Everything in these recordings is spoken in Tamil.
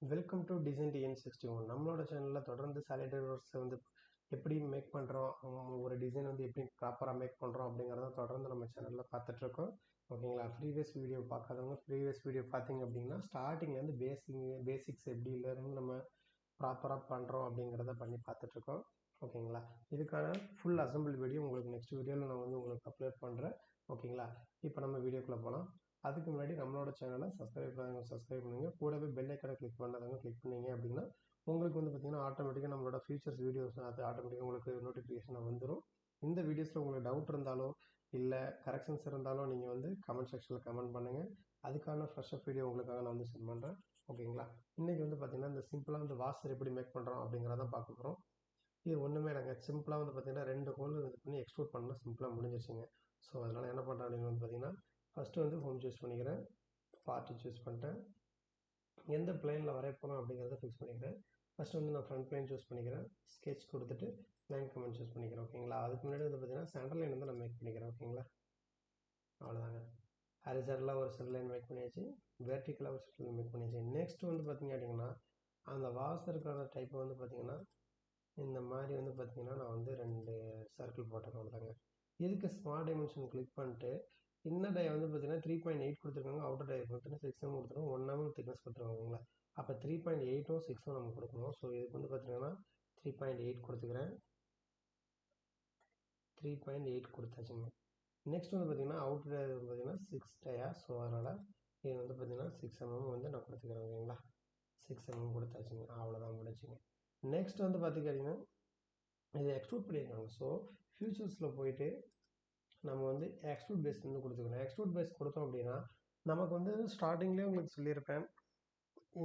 Welcome to design டிஎன்61. நம்மளோட சேனலில் தொடர்ந்து சாலிட்வொர்க்ஸை வந்து எப்படி மேக் பண்ணுறோம், ஒரு டிசைன் வந்து எப்படி ப்ராப்பராக மேக் பண்ணுறோம் அப்படிங்கிறத தொடர்ந்து நம்ம சேனலில் பார்த்துட்ருக்கோம். ஓகேங்களா? ப்ரீவியஸ் வீடியோ பார்க்காதவங்க ப்ரீவியஸ் வீடியோ பார்த்தீங்க அப்படின்னா ஸ்டார்டிங்லேருந்து பேசிக்ஸ் எப்படிலேருந்து நம்ம ப்ராப்பராக பண்ணுறோம் அப்படிங்கிறத பண்ணி பார்த்துட்ருக்கோம். ஓகேங்களா? இதுக்கான ஃபுல் அசம்பிள் வீடியோ உங்களுக்கு நெக்ஸ்ட் வீடியோவில் நான் வந்து உங்களுக்கு அப்லோட் பண்ணுறேன். ஓகேங்களா? இப்போ நம்ம வீடியோக்குள்ளே போகலாம். அதுக்கு முன்னாடி நம்மளோட சேனலை சப்ஸ்கிரைப் பண்ணுங்கள். கூடவே பெல் ஐக்கனை கிளிக் பண்ணாதவங்க கிளிக் பண்ணீங்க அப்படின்னா உங்களுக்கு வந்து பார்த்தீங்கன்னா ஆட்டோமேட்டிக்காக நம்மளோட ஃபியூச்சர்ஸ் வீடியோஸ் அது ஆட்டோமேட்டிக்காக உங்களுக்கு நோட்டிஃபிகேஷன் வந்துடும். இந்த வீடியோஸில் உங்களுக்கு டவுட் இருந்தாலோ இல்லை கரெக்ஷன்ஸ் இருந்தாலும் நீங்கள் வந்து கமெண்ட் செக்ஷனில் கமெண்ட் பண்ணுங்கள். அதுக்கான ஃப்ரெஷ்ஷப் வீடியோ உங்களுக்காக நான் வந்து சென்ட் பண்ணுறேன். ஓகேங்களா? இன்றைக்கி வந்து பார்த்தீங்கன்னா இந்த சிம்பிளாக வந்து வாஷர் எப்படி மேக் பண்ணுறோம் அப்படிங்கிறத பார்க்க போகிறோம். இது ஒன்றுமே இல்லைங்க. சிம்பிளாக வந்து பார்த்தீங்கன்னா 2 ஹோல் இது பண்ணி எக்ஸ்ட்ரூட் பண்ணால் சிம்பிளாக முடிஞ்சிருச்சுங்க. ஸோ அதனால் என்ன பண்ணுறேன் அப்படின்னு வந்து பார்த்தீங்கன்னா ஃபஸ்ட்டு வந்து ஹோம் சூஸ் பண்ணிக்கிறேன். பார்ட்டு சூஸ் பண்ணிட்டேன். எந்த பிளேனில் வரைய போகிறோம் அப்படிங்கிறத ஃபிக்ஸ் பண்ணிக்கிறேன். ஃபஸ்ட்டு வந்து நான் ஃப்ரண்ட் பிளேன் சூஸ் பண்ணிக்கிறேன். ஸ்கெட்ச் கொடுத்துட்டு லைன் கமெண்ட் சூஸ் பண்ணிக்கிறேன். ஓகேங்களா? அதுக்கு முன்னாடி வந்து பார்த்தீங்கன்னா சென்டர் லைன் வந்து நான் மேக் பண்ணிக்கிறேன். ஓகேங்களா? அவ்வளோதாங்க. ஹரிசாண்டலாக ஒரு சென்டர் லைன் மேக் பண்ணியாச்சு. வெர்டிக்கலாக ஒரு சென்டர் லைன் மேக் பண்ணியாச்சு. நெக்ஸ்ட் வந்து பார்த்தீங்க அப்படின்னா அந்த வாசருக்கான டைப்பை வந்து பார்த்தீங்கன்னா இந்த மாதிரி வந்து பார்த்தீங்கன்னா நான் வந்து 2 சர்க்கிள் போட்டேன். அவ்வளோதாங்க. இதுக்கு ஸ்மால் டைமென்ஷன் கிளிக் பண்ணிட்டு இன்னர் டை வந்து பார்த்தீங்கன்னா 3.8 கொடுத்துருக்காங்க. அவுட்டர் டை பார்த்தீங்கன்னா 6 mm கொடுத்துருக்காங்க. 1 mm திக்னஸ் கொடுத்துருக்காங்களா? அப்போ 3.8ம் 6ம் நம்ம கொடுக்கணும். ஸோ இதுக்கு வந்து பார்த்தீங்கன்னா 3.8 கொடுத்துக்கிறேன். 3.8 கொடுத்தாச்சுங்க. நெக்ஸ்ட் வந்து பார்த்தீங்கன்னா அவுட்டர் டை வந்து பார்த்தீங்கன்னா 6 டயா. ஸோ அதனால் இது வந்து பார்த்தீங்கன்னா 6 mm வந்து நான் கொடுத்துக்கிறேன். ஓகேங்களா? 6 mm கொடுத்தாச்சுங்க. அவ்வளோதான் முடிச்சுங்க. நெக்ஸ்ட் வந்து பார்த்துக்கிட்டிங்கன்னா இது எக்ஸ்ட்ரூட் பண்ணியிருக்காங்க. ஸோ ஃபியூச்சர்ஸில் போயிட்டு நம்ம வந்து எக்ஸ்ட்ரூட் பேஸ் வந்து கொடுத்துக்கணும். எக்ஸ்ட்ரூட் பேஸ் கொடுத்தோம் அப்படின்னா நமக்கு வந்து ஸ்டார்டிங்லேயே உங்களுக்கு சொல்லியிருப்பேன்,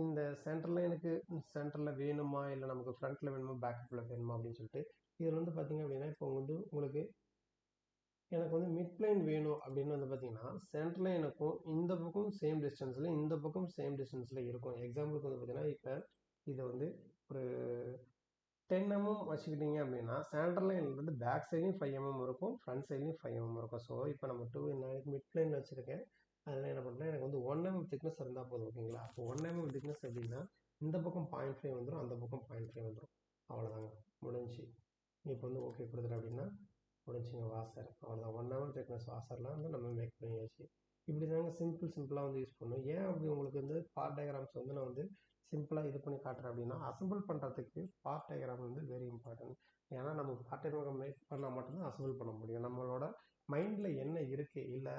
இந்த சென்டரில் வேணுமா இல்லை நமக்கு ஃப்ரண்ட்டில் வேணுமா பேக்கப்பில் வேணுமா அப்படின்னு சொல்லிட்டு. இதில் வந்து பார்த்தீங்க அப்படின்னா இப்போ வந்து உங்களுக்கு எனக்கு வந்து மிட் பிளைன் வேணும் அப்படின்னு வந்து பார்த்தீங்கன்னா சென்டரில் எனக்கும் இந்த பக்கம் சேம் டிஸ்டன்ஸில் இந்த பக்கம் சேம் டிஸ்டன்ஸில் இருக்கும். எக்ஸாம்பிளுக்கு வந்து பார்த்தீங்கன்னா இப்போ இதை வந்து ஒரு 10 mm வச்சுக்கிட்டீங்க அப்படின்னா சென்டர் லைன்லேருந்து பேக் சைட்லையும் 5 mm இருக்கும், ஃப்ரண்ட் சைட்லையும் 5 mm இருக்கும். ஸோ இப்போ நம்ம நான் மிட் பிளைன் வச்சுருக்கேன். அதில் என்ன பண்ணுறேன், எனக்கு வந்து 1 mm திக்னஸ் இருந்தால் போதும். ஓகேங்களா? அப்போ 1 mm திக்னஸ் எப்படின்னா இந்த பக்கம் 0.5 வந்துடும், அந்த பக்கம் 0.5 வந்துடும். அவ்வளோதாங்க, முடிஞ்சு. இப்போ வந்து ஓகே கொடுத்துட்டேன் அப்படின்னா முடிஞ்சுங்க வாசர். அவ்வளோதான், 1 mm திக்னஸ் வாசர்லாம் வந்து நம்ம மேக் பண்ணியாச்சு. இப்படி தாங்க சிம்பிளாக வந்து யூஸ் பண்ணணும். ஏன் அப்படி உங்களுக்கு வந்து பார்ட் டயக்ராம்ஸ் வந்து நான் வந்து சிம்பிளாக இது பண்ணி காட்டுறேன் அப்படின்னா அசம்பிள் பண்ணுறதுக்கு பார்ட் டயக்ராம் வந்து வெரி இம்பார்ட்டன்ட். ஏன்னா நம்ம பார்ட் டயக்ராம் மேக் பண்ணால் மட்டும்தான் அசம்பிள் பண்ண முடியும். நம்மளோட மைண்டில் என்ன இருக்குது, இல்லை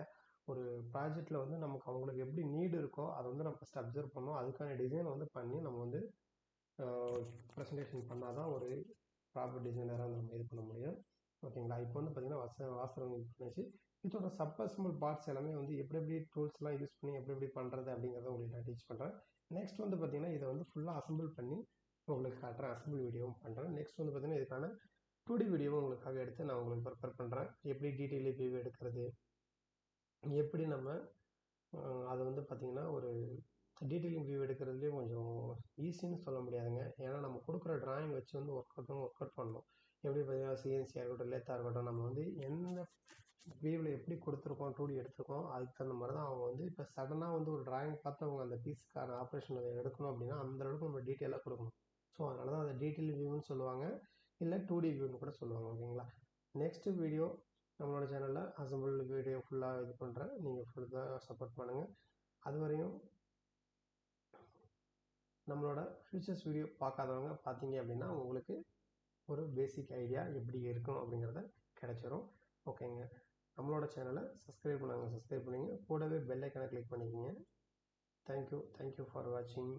ஒரு ப்ராஜெக்டில் வந்து நமக்கு அவங்களுக்கு எப்படி நீடு இருக்கோ அதை வந்து நம்ம ஃபஸ்ட் அப்சர்வ் பண்ணோம். அதுக்கான டிசைன் வந்து பண்ணி நம்ம வந்து ப்ரெசன்டேஷன் பண்ணால் தான் ஒரு ப்ராப்பர் டிசைனராக நம்ம இது பண்ண முடியும். ஓகேங்களா? இப்போ வந்து பார்த்தீங்கன்னா வாசரம் யூஸ் பண்ணிச்சு. இதோட சப்அசம்பிள் பார்ட்ஸ் எல்லாமே வந்து எப்படி டூல்ஸ்லாம் யூஸ் பண்ணி எப்படி பண்ணுறது அப்படிங்கிறத உங்களுக்கு நான் டீச் பண்ணுறேன். நெக்ஸ்ட் வந்து பார்த்தீங்கன்னா இதை வந்து ஃபுல்லாக அசம்பிள் பண்ணி உங்களுக்கு காட்டுறேன். அசம்பிள் வீடியோவும் பண்ணுறேன். நெக்ஸ்ட் வந்து பார்த்தீங்கன்னா இதுக்கான 2D வீடியோவும் உங்களுக்காக எடுத்து நான் உங்களுக்கு ப்ரிப்பேர் பண்ணுறேன். எப்படி டீட்டெயில் வியூ எடுக்கிறது, எப்படி நம்ம அதை வந்து பார்த்திங்கன்னா ஒரு டீட்டெயிலிங் வியூ எடுக்கிறதுலேயும் கொஞ்சம் ஈஸின்னு சொல்ல முடியாதுங்க. ஏன்னா நம்ம கொடுக்குற ட்ராயிங் வச்சு வந்து ஒர்க் அவுட் பண்ணணும். எப்படி பார்த்தீங்கன்னா சிஎன்சியாக இருக்கட்டும், லேத்தாக இருக்கட்டும், நம்ம வந்து எந்த வியூவில் எப்படி கொடுத்துருக்கோம், 2D எடுத்துருக்கோம், அதுக்கு தகுந்த மாதிரி தான் அவங்க வந்து இப்போ சடனாக வந்து ஒரு ட்ராயிங் பார்த்து அவங்க அந்த பீஸுக்கான ஆப்ரேஷன் எடுக்கணும் அப்படின்னா அந்த அளவுக்கு நம்ம டீட்டெயிலாக கொடுக்கணும். ஸோ அதனால தான் அதை டீட்டெயில் வியூன்னு சொல்லுவாங்க, இல்லை 2D வியூன்னு கூட சொல்லுவாங்க. ஓகேங்களா? நெக்ஸ்ட் வீடியோ நம்மளோட சேனலில் அசம்பிள் வீடியோ ஃபுல்லாக இது பண்ணுறேன். நீங்கள் ஃபுல்லாக சப்போர்ட் பண்ணுங்கள். அது வரையும் நம்மளோட ஃபியூச்சர்ஸ் வீடியோ பார்க்காதவங்க பார்த்தீங்க அப்படின்னா உங்களுக்கு ஒரு பேசிக் ஐடியா எப்படி இருக்கும் அப்படிங்கிறத கிடச்சிரும். ஓகேங்க, நம்மளோட சேனலை சப்ஸ்கிரைப் பண்ணுங்க, கூடவே பெல் ஐக்கனை கிளிக் பண்ணிக்கோங்க. தேங்க்யூ ஃபார் வாட்சிங்.